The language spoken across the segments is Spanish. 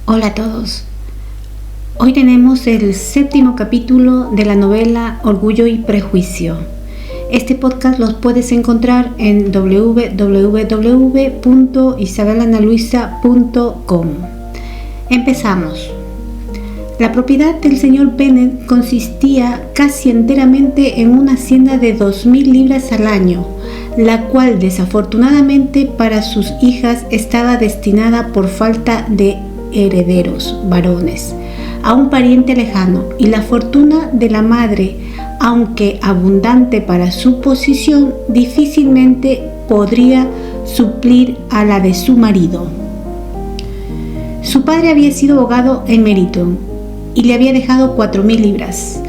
Hola a todos. Hoy tenemos el 7º capítulo de la novela Orgullo y Prejuicio. Este podcast los puedes encontrar en www.isabelanaluisa.com. Empezamos. La propiedad del señor Bennet consistía casi enteramente en una hacienda de 2.000 libras al año, la cual desafortunadamente para sus hijas estaba destinada por falta de herederos varones a un pariente lejano, y la fortuna de la madre, aunque abundante para su posición, difícilmente podría suplir a la de su marido. Su padre había sido abogado en Meryton y le había dejado 4.000 libras.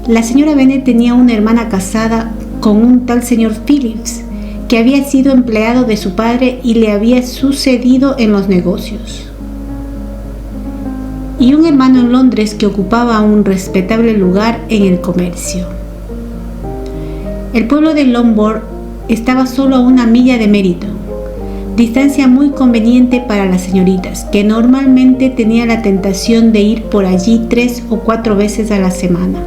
La señora Bennet tenía una hermana casada con un tal señor Phillips, que había sido empleado de su padre y le había sucedido en los negocios, y un hermano en Londres que ocupaba un respetable lugar en el comercio. El pueblo de Longbourn estaba solo a 1 milla de Meryton, distancia muy conveniente para las señoritas, que normalmente tenían la tentación de ir por allí 3 o 4 veces a la semana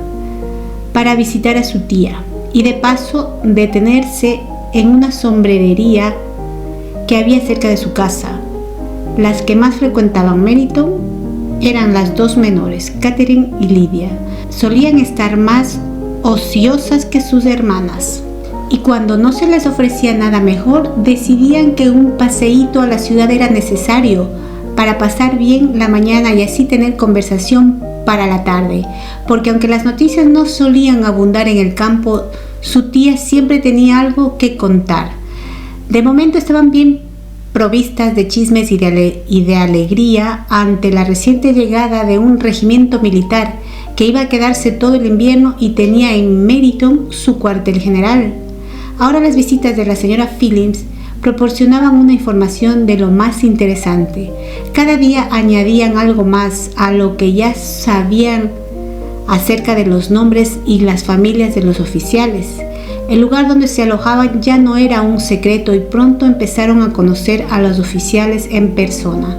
para visitar a su tía y de paso detenerse en una sombrerería que había cerca de su casa. Las que más frecuentaban Meryton eran las 2 menores, Catherine y Lydia. Solían estar más ociosas que sus hermanas, y cuando no se les ofrecía nada mejor, decidían que un paseíto a la ciudad era necesario para pasar bien la mañana y así tener conversación para la tarde, porque aunque las noticias no solían abundar en el campo, su tía siempre tenía algo que contar. De momento estaban bien provistas de chismes y de alegría ante la reciente llegada de un regimiento militar que iba a quedarse todo el invierno y tenía en Meryton su cuartel general. Ahora las visitas de la señora Phillips proporcionaban una información de lo más interesante. Cada día añadían algo más a lo que ya sabían acerca de los nombres y las familias de los oficiales. El lugar donde se alojaban ya no era un secreto y pronto empezaron a conocer a los oficiales en persona.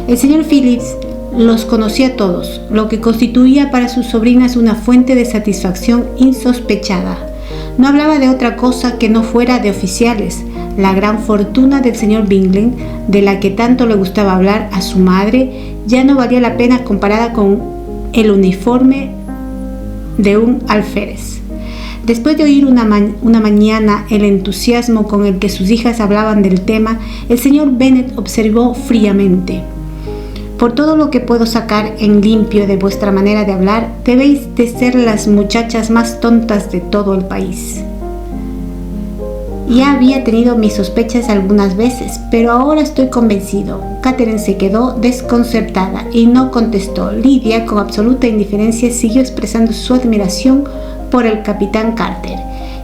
El señor Phillips los conocía a todos, lo que constituía para sus sobrinas una fuente de satisfacción insospechada. No hablaba de otra cosa que no fuera de oficiales. La gran fortuna del señor Bingley, de la que tanto le gustaba hablar a su madre, ya no valía la pena comparada con el uniforme de un alférez. Después de oír una mañana el entusiasmo con el que sus hijas hablaban del tema, el señor Bennet observó fríamente: por todo lo que puedo sacar en limpio de vuestra manera de hablar, debéis de ser las muchachas más tontas de todo el país. Ya había tenido mis sospechas algunas veces, pero ahora estoy convencido. Catherine se quedó desconcertada y no contestó. Lydia, con absoluta indiferencia, siguió expresando su admiración por el capitán Carter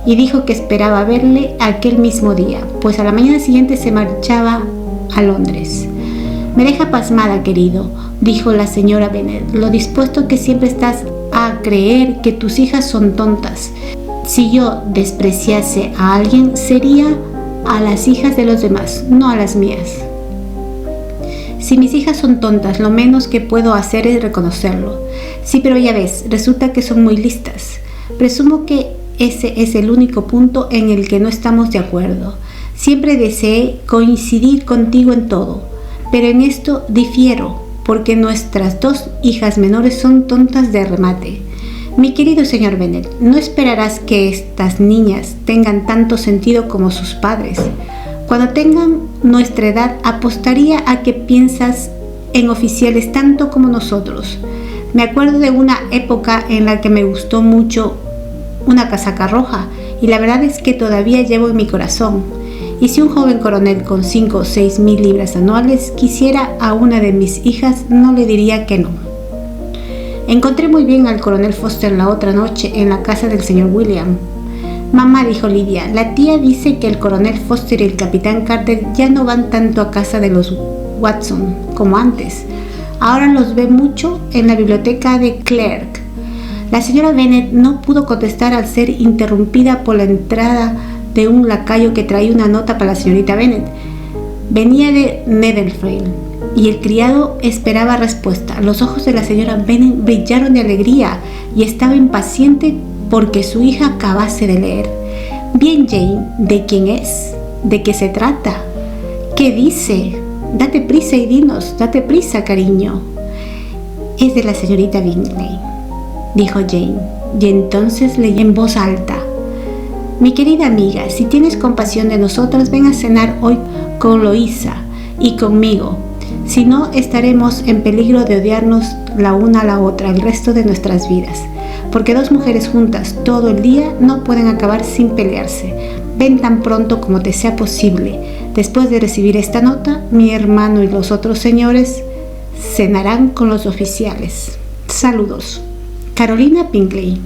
y dijo que esperaba verle aquel mismo día, pues a la mañana siguiente se marchaba a Londres. Me deja pasmada, querido, dijo la señora Bennet, lo dispuesto que siempre estás a creer que tus hijas son tontas. Si yo despreciase a alguien, sería a las hijas de los demás, no a las mías. Si mis hijas son tontas, lo menos que puedo hacer es reconocerlo. Sí, pero ya ves, resulta que son muy listas. Presumo que ese es el único punto en el que no estamos de acuerdo. Siempre deseé coincidir contigo en todo, pero en esto difiero, porque nuestras 2 hijas menores son tontas de remate. Mi querido señor Bennet, no esperarás que estas niñas tengan tanto sentido como sus padres. Cuando tengan nuestra edad, apostaría a que piensas en oficiales tanto como nosotros. Me acuerdo de una época en la que me gustó mucho una casaca roja, y la verdad es que todavía llevo en mi corazón. Y si un joven coronel con 5 o 6 mil libras anuales quisiera a una de mis hijas, no le diría que no. Encontré muy bien al coronel Foster la otra noche en la casa del señor William. Mamá, dijo Lydia, la tía dice que el coronel Foster y el capitán Carter ya no van tanto a casa de los Watson como antes. Ahora los ve mucho en la biblioteca de Clerk. La señora Bennet no pudo contestar al ser interrumpida por la entrada de un lacayo que traía una nota para la señorita Bennet. Venía de Netherfield y el criado esperaba respuesta. Los ojos de la señora Bennet brillaron de alegría y estaba impaciente porque su hija acabase de leer. Bien, Jane, ¿de quién es? ¿De qué se trata? ¿Qué dice? Date prisa y dinos, date prisa, cariño. Es de la señorita Bingley, dijo Jane, y entonces leyó en voz alta. Mi querida amiga, si tienes compasión de nosotras, ven a cenar hoy con Loisa y conmigo. Si no, estaremos en peligro de odiarnos la una a la otra el resto de nuestras vidas, porque dos mujeres juntas todo el día no pueden acabar sin pelearse. Ven tan pronto como te sea posible. Después de recibir esta nota, mi hermano y los otros señores cenarán con los oficiales. Saludos. Carolina Bingley.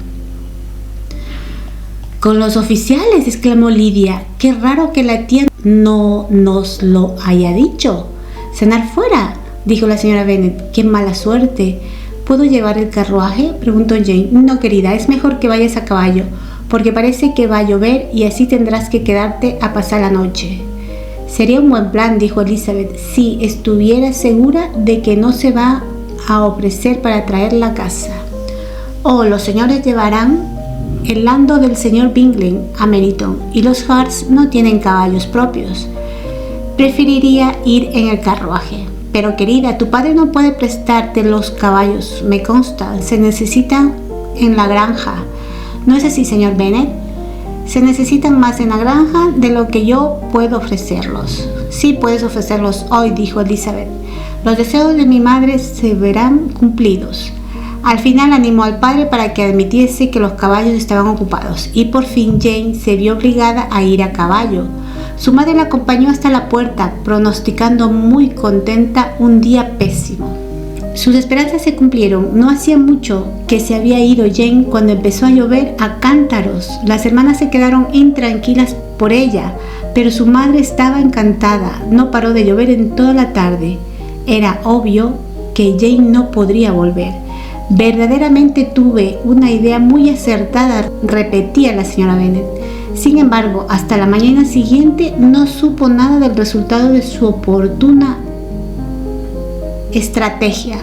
Con los oficiales, exclamó Lidia. Qué raro que la tía no nos lo haya dicho. ¿Cenar fuera?, dijo la señora Bennet. ¡Qué mala suerte! ¿Puedo llevar el carruaje?, preguntó Jane. No, querida, es mejor que vayas a caballo, porque parece que va a llover y así tendrás que quedarte a pasar la noche. Sería un buen plan, dijo Elizabeth, si estuviera segura de que no se va a ofrecer para traerla a casa. Oh, los señores llevarán el lando del señor Bingley a Meryton y los Harts no tienen caballos propios. Preferiría ir en el carruaje. Pero querida, tu padre no puede prestarte los caballos, me consta. Se necesitan en la granja. ¿No es así, señor Bennet? Se necesitan más en la granja de lo que yo puedo ofrecerlos. Sí, puedes ofrecerlos hoy, dijo Elizabeth. Los deseos de mi madre se verán cumplidos. Al final animó al padre para que admitiese que los caballos estaban ocupados y por fin Jane se vio obligada a ir a caballo. Su madre la acompañó hasta la puerta, pronosticando muy contenta un día pésimo. Sus esperanzas se cumplieron. No hacía mucho que se había ido Jane cuando empezó a llover a cántaros. Las hermanas se quedaron intranquilas por ella, pero su madre estaba encantada. No paró de llover en toda la tarde. Era obvio que Jane no podría volver. Verdaderamente tuve una idea muy acertada, repetía la señora Bennet. Sin embargo, hasta la mañana siguiente no supo nada del resultado de su oportuna estrategia.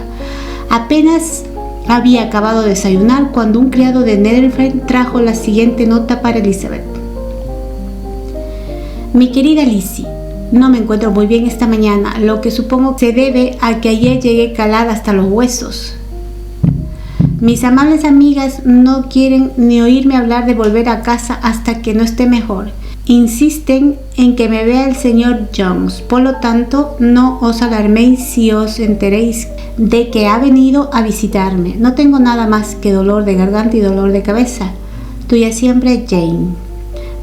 Apenas había acabado de desayunar cuando un criado de Netherfield trajo la siguiente nota para Elizabeth. Mi querida Lizzie, no me encuentro muy bien esta mañana, lo que supongo se debe a que ayer llegué calada hasta los huesos. Mis amables amigas no quieren ni oírme hablar de volver a casa hasta que no esté mejor. Insisten en que me vea el señor Jones. Por lo tanto, no os alarméis si os enteréis de que ha venido a visitarme. No tengo nada más que dolor de garganta y dolor de cabeza. Tuya siempre, Jane.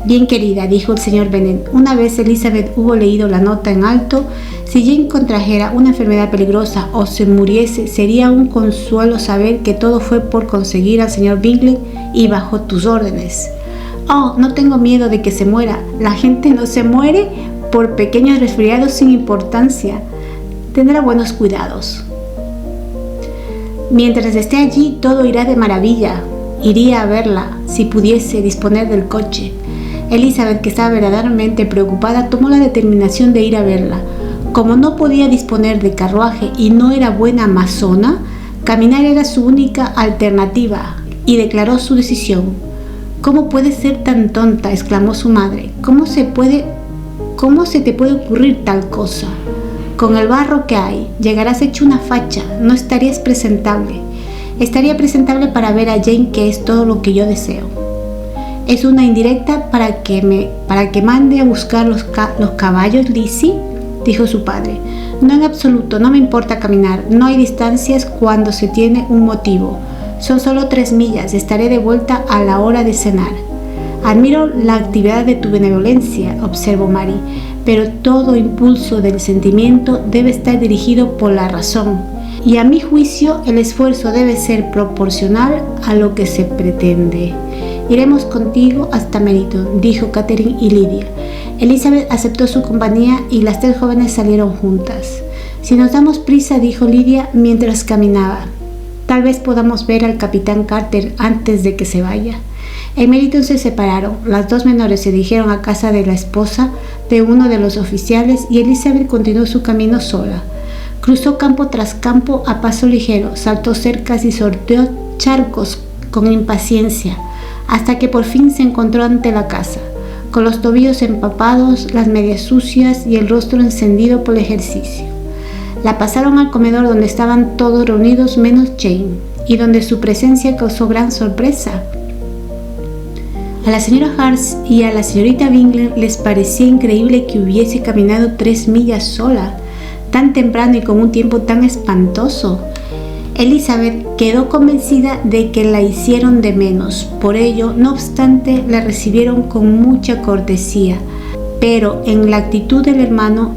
Bien, querida, dijo el señor Bennet. Una vez Elizabeth hubo leído la nota en alto, si Jane contrajera una enfermedad peligrosa o se muriese, sería un consuelo saber que todo fue por conseguir al señor Bingley y bajo tus órdenes. Oh, no tengo miedo de que se muera. La gente no se muere por pequeños resfriados sin importancia. Tendrá buenos cuidados. Mientras esté allí, todo irá de maravilla. Iría a verla, si pudiese disponer del coche. Elizabeth, que estaba verdaderamente preocupada, tomó la determinación de ir a verla. Como no podía disponer de carruaje y no era buena amazona, caminar era su única alternativa, y declaró su decisión. ¿Cómo puedes ser tan tonta?, exclamó su madre. ¿Cómo se te puede ocurrir tal cosa? Con el barro que hay, llegarás hecho una facha, no estarías presentable. Estaría presentable para ver a Jane, que es todo lo que yo deseo. ¿Es una indirecta para que mande a buscar los caballos, Lizzie?, dijo su padre. No, en absoluto, no me importa caminar. No hay distancias cuando se tiene un motivo. Son solo 3 millas, estaré de vuelta a la hora de cenar. Admiro la actividad de tu benevolencia, observó Mary, pero todo impulso del sentimiento debe estar dirigido por la razón, y a mi juicio el esfuerzo debe ser proporcional a lo que se pretende. Iremos contigo hasta Meryton, dijo Catherine y Lydia. Elizabeth aceptó su compañía y las 3 jóvenes salieron juntas. Si nos damos prisa, dijo Lydia mientras caminaba, tal vez podamos ver al capitán Carter antes de que se vaya. En Meryton se separaron. Las 2 menores se dirigieron a casa de la esposa de uno de los oficiales y Elizabeth continuó su camino sola. Cruzó campo tras campo a paso ligero, saltó cercas y sorteó charcos con impaciencia, hasta que por fin se encontró ante la casa, con los tobillos empapados, las medias sucias y el rostro encendido por el ejercicio. La pasaron al comedor donde estaban todos reunidos menos Jane, y donde su presencia causó gran sorpresa. A la señora Hart y a la señorita Bingley les parecía increíble que hubiese caminado 3 millas sola, tan temprano y con un tiempo tan espantoso. Elizabeth quedó convencida de que la hicieron de menos, por ello, no obstante, la recibieron con mucha cortesía, pero en la actitud del hermano,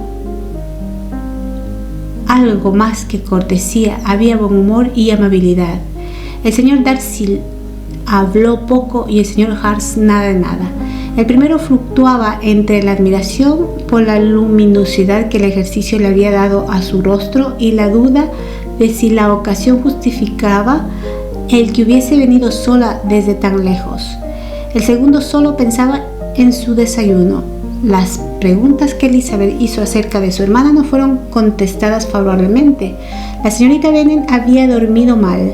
algo más que cortesía, había buen humor y amabilidad. El señor Darcy habló poco y el señor Hart nada de nada. El primero fluctuaba entre la admiración por la luminosidad que el ejercicio le había dado a su rostro y la duda de si la ocasión justificaba el que hubiese venido sola desde tan lejos. El segundo solo pensaba en su desayuno. Las preguntas que Elizabeth hizo acerca de su hermana no fueron contestadas favorablemente. La señorita Bennet había dormido mal,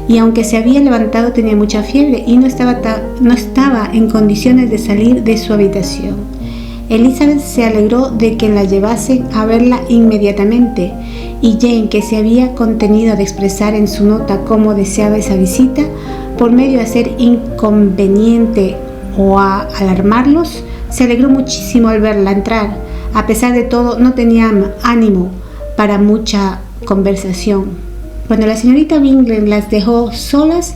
y aunque se había levantado tenía mucha fiebre y no estaba en condiciones de salir de su habitación. Elizabeth se alegró de que la llevasen a verla inmediatamente, y Jane, que se había contenido de expresar en su nota cómo deseaba esa visita, por medio de hacer inconveniente o a alarmarlos, se alegró muchísimo al verla entrar. A pesar de todo, no tenía ánimo para mucha conversación. Cuando la señorita Bingley las dejó solas,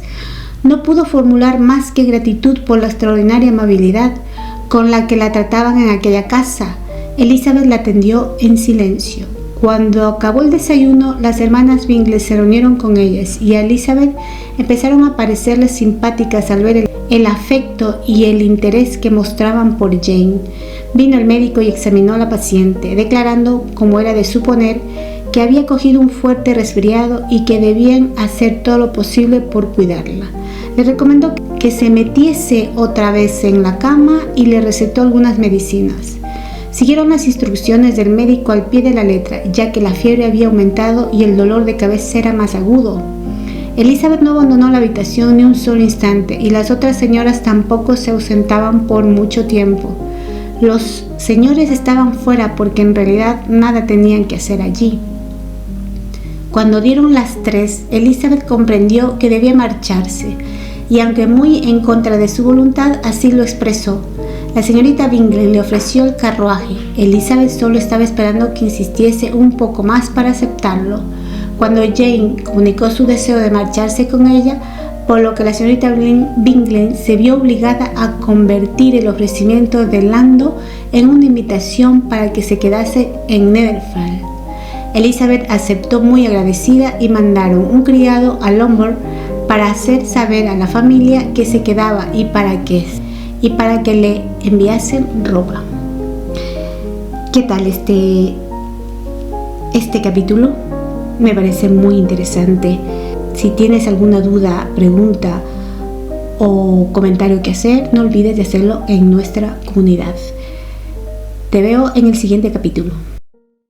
no pudo formular más que gratitud por la extraordinaria amabilidad con la que la trataban en aquella casa. Elizabeth la atendió en silencio. Cuando acabó el desayuno, las hermanas Bingley se reunieron con ellas y a Elizabeth empezaron a parecerles simpáticas al ver el afecto y el interés que mostraban por Jane. Vino el médico y examinó a la paciente, declarando, como era de suponer, que había cogido un fuerte resfriado y que debían hacer todo lo posible por cuidarla. Le recomendó que se metiese otra vez en la cama y le recetó algunas medicinas. Siguieron las instrucciones del médico al pie de la letra, ya que la fiebre había aumentado y el dolor de cabeza era más agudo. Elizabeth no abandonó la habitación ni un solo instante, y las otras señoras tampoco se ausentaban por mucho tiempo. Los señores estaban fuera porque en realidad nada tenían que hacer allí. Cuando dieron las 3, Elizabeth comprendió que debía marcharse, y aunque muy en contra de su voluntad, así lo expresó. La señorita Bingley le ofreció el carruaje. Elizabeth solo estaba esperando que insistiese un poco más para aceptarlo. Cuando Jane comunicó su deseo de marcharse con ella, por lo que la señorita Bingley se vio obligada a convertir el ofrecimiento de Landau en una invitación para que se quedase en Netherfield. Elizabeth aceptó muy agradecida y mandaron un criado a Lombard para hacer saber a la familia que se quedaba y para que le enviasen ropa. ¿Qué tal este capítulo? Me parece muy interesante. Si tienes alguna duda, pregunta o comentario que hacer, no olvides de hacerlo en nuestra comunidad. Te veo en el siguiente capítulo.